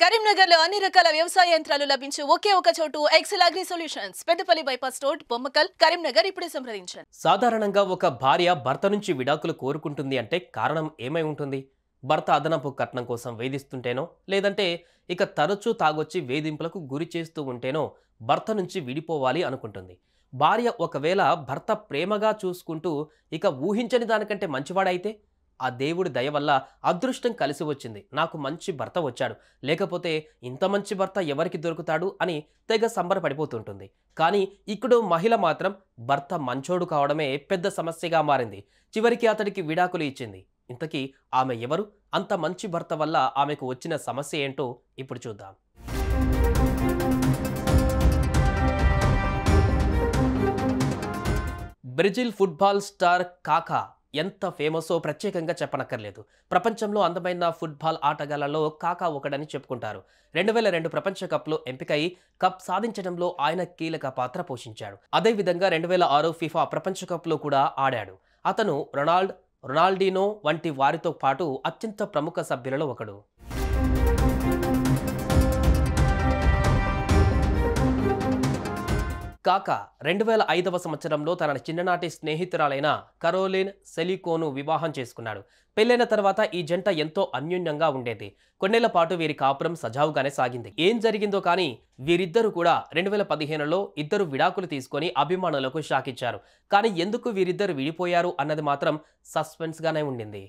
కరీంనగర్లో అన్ని రకాల వ్యవసాయ యంత్రాలు లభించే ఒకే ఒక చోటు Excel agri solutions Peddapalli bypass road Bommakal Karimnagar ఇప్పుడే సంప్రదించండి. సాధారణంగా ఒక భార్య భర్త నుంచి విడాకులు కోరుకుంటుంది అంటే కారణం ఏమై ఉంటుంది? భర్త అదనపు కట్నం కోసం వేధిస్తుంటేనో, లేదంటే ఇక తరచూ తాగొచ్చి వేధింపులకు గురి చేస్తూ ఉంటేనో భర్త నుంచి విడిపోవాలి అనుకుంటుంది. భార్య ఒకవేళ భర్త ప్రేమగా చూసుకుంటూ ఇక ఊహించని దానికంటే మంచివాడైతే, ఆ దేవుడి దయ వల్ల అదృష్టం కలిసి వచ్చింది, నాకు మంచి భర్త వచ్చాడు, లేకపోతే ఇంత మంచి భర్త ఎవరికి దొరుకుతాడు అని తెగ సంబరపడిపోతుంటుంది. కానీ ఇక్కడ మహిళ మాత్రం భర్త మంచోడు కావడమే పెద్ద సమస్యగా మారింది. చివరికి అతడికి విడాకులు ఇచ్చింది. ఇంతకీ ఆమె ఎవరు? అంత మంచి భర్త వల్ల ఆమెకు వచ్చిన సమస్య ఏంటో ఇప్పుడు చూద్దాం. బ్రెజిల్ ఫుట్బాల్ స్టార్ కాకా ఎంత ఫేమసో ప్రత్యేకంగా చెప్పనక్కర్లేదు. ప్రపంచంలో అందమైన ఫుట్బాల్ ఆటగాళ్లలో కాకా ఒకడని చెప్పుకుంటారు. 2002 ప్రపంచ కప్లో ఎంపికై కప్ సాధించడంలో ఆయన కీలక పాత్ర పోషించాడు. అదేవిధంగా 2006 ఫిఫా ప్రపంచ కప్లో కూడా ఆడాడు. అతను రొనాల్డినో వంటి వారితో పాటు అత్యంత ప్రముఖ సభ్యులలో ఒకడు. కాకా 2005వ సంవత్సరంలో తన చిన్ననాటి స్నేహితురాలైన కరోలిన్ సెలికోను వివాహం చేసుకున్నాడు. పెళ్లైన తర్వాత ఈ జంట ఎంతో అన్యోన్యంగా ఉండేది. కొన్నేళ్ల పాటు వీరి కాపురం సజావుగానే సాగింది. ఏం జరిగిందో కానీ వీరిద్దరూ కూడా 2015లో ఇద్దరు విడాకులు తీసుకొని అభిమానులకు షాక్ ఇచ్చారు. కానీ ఎందుకు వీరిద్దరు విడిపోయారు అన్నది మాత్రం సస్పెన్స్ గానే ఉండింది.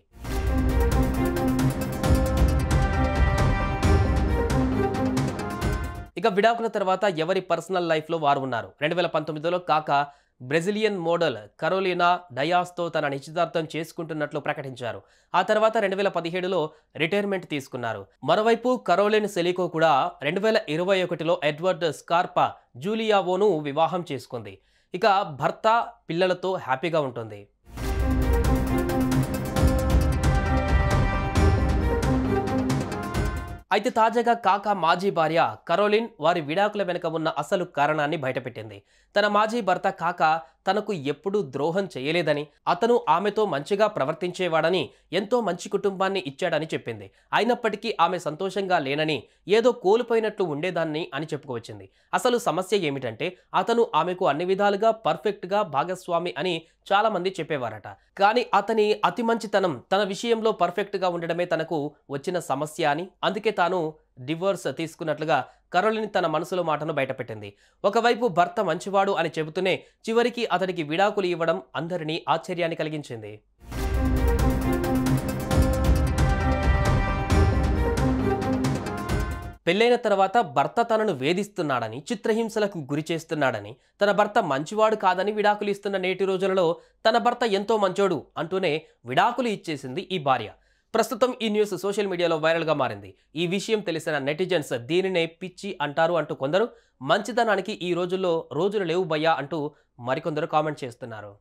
ఇక విడాకుల తర్వాత ఎవరి పర్సనల్ లైఫ్లో వారు ఉన్నారు. 2019లో కాకా బ్రెజిలియన్ మోడల్ కరోలినా డయాస్తో తన నిశ్చితార్థం చేసుకుంటున్నట్లు ప్రకటించారు. ఆ తర్వాత 2017లో రిటైర్మెంట్ తీసుకున్నారు. మరోవైపు కరోలిన్ సెలికో కూడా 2021లో ఎడ్వర్డ్ స్కార్పా జూలియావోను వివాహం చేసుకుంది. ఇక భర్త పిల్లలతో హ్యాపీగా ఉంటుంది. అయితే తాజాగా కాకా మాజీ భార్య కరోలిన్ వారి విడాకుల వెనుక ఉన్న అసలు కారణాన్ని బయటపెట్టింది. తన మాజీ భర్త కాకా తనకు ఎప్పుడూ ద్రోహం చేయలేదని, అతను ఆమెతో మంచిగా ప్రవర్తించేవాడని, ఎంతో మంచి కుటుంబాన్ని ఇచ్చాడని చెప్పింది. అయినప్పటికీ ఆమె సంతోషంగా లేనని, ఏదో కోల్పోయినట్లు ఉండేదాన్ని అని చెప్పుకొచ్చింది. అసలు సమస్య ఏమిటంటే అతను ఆమెకు అన్ని విధాలుగా పర్ఫెక్ట్గా భాగస్వామి అని చాలా మంది చెప్పేవారట. కానీ అతని అతి మంచితనం తన విషయంలో పర్ఫెక్ట్గా ఉండడమే తనకు వచ్చిన సమస్య అని, అందుకే తాను డివోర్స్ తీసుకున్నట్లుగా కరోలిన్ తన మనసులో మాటను బయటపెట్టింది. ఒకవైపు భర్త మంచివాడు అని చెబుతూనే చివరికి అతడికి విడాకులు ఇవ్వడం అందరినీ ఆశ్చర్యాన్ని కలిగించింది. పెళ్లైన తర్వాత భర్త తనను వేధిస్తున్నాడని, చిత్రహింసలకు గురి చేస్తున్నాడని, తన భర్త మంచివాడు కాదని విడాకులు ఇస్తున్న నేటి రోజులలో తన భర్త ఎంతో మంచోడు అంటూనే విడాకులు ఇచ్చేసింది ఈ భార్య. ప్రస్తుతం ఈ న్యూస్ సోషల్ మీడియాలో వైరల్గా మారింది. ఈ విషయం తెలిసిన నెటిజన్స్ దీనినే పిచ్చి అంటారు అంటూ కొందరు, మంచితనానికి ఈ రోజుల్లో రోజులు లేవు భయ్యా అంటూ మరికొందరు కామెంట్ చేస్తున్నారు.